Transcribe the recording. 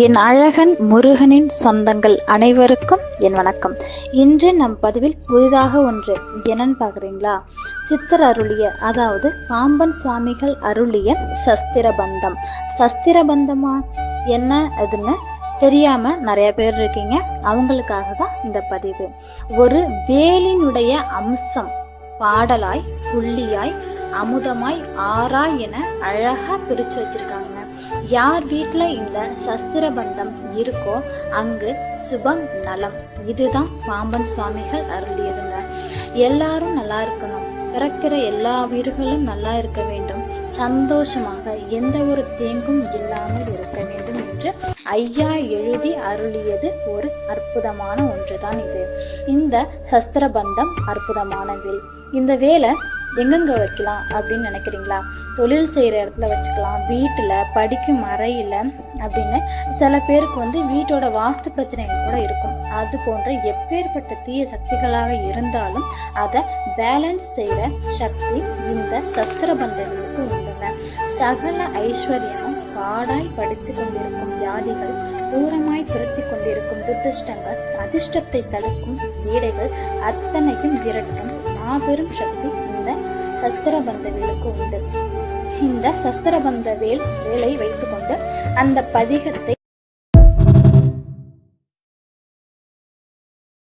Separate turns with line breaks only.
என் அழகன் முருகனின் சொந்தங்கள் அனைவருக்கும் என் வணக்கம். இன்று நம் பதிவில் புதிதாக ஒன்று என்னன்னு பார்க்குறீங்களா? சித்தர் அருளிய, அதாவது பாம்பன் சுவாமிகள் அருளிய சஸ்திரபந்தம். சஸ்திரபந்தமா என்ன அதுன்னு தெரியாம நிறைய பேர் இருக்கீங்க. அவங்களுக்காக தான் இந்த பதிவு. ஒரு வேலினுடைய அம்சம் பாடலாய், புள்ளியாய், அமுதமாய், ஆறாய் என அழகா பிரிச்சு வச்சிருக்காங்க. யார் வீட்டுல இந்த சஸ்திரபந்தம் இருக்கோ அங்கு சுபம் நலம். இதுதான் பாம்பன் சுவாமிகள் அருளியதுங்க. எல்லாரும் நல்லா இருக்கணும், பிறக்கிற எல்லா உயிர்களும் நல்லா இருக்க வேண்டும், சந்தோஷமாக எந்த ஒரு தேங்கும் இல்லாமல் இருக்க வேண்டும் என்று ஐயா எழுதி அருளியது ஒரு அற்புதமான ஒன்றுதான் இது. இந்த சஸ்திரபந்தம் அற்புதமான வேல். இந்த வேலை எங்கெங்க வைக்கலாம் அப்படின்னு நினைக்கிறீங்களா? தொழில் செய்யற இடத்துல வச்சுக்கலாம், வீட்டுல, படிக்கும் அறையில அப்படின்னு. சில பேருக்கு வீட்டோட வாஸ்து பிரச்சனைகள் கூட இருக்கும். அது போன்ற எப்பேற்பட்ட தீய சக்திகளாக இருந்தாலும் அதை பேலன்ஸ் செய்யற சக்தி இந்த சஸ்திரபந்தங்களுக்கு உண்டுங்க. சகல ஐஸ்வர்யமும் பாடாய் படித்து கொண்டிருக்கும் வியாதிகள், தூரமாய் துரத்தி கொண்டிருக்கும் துர்திஷ்டங்கள், அதிர்ஷ்டத்தை தடுக்கும் வீடைகள் அத்தனையும் விரட்டும் மாபெரும் சக்தி இந்த சஸ்திரபந்த வேலுக்கு உண்டு. இந்த சஸ்திரபந்த வேலை வைத்துக்கொண்டு அந்த பதிகத்தை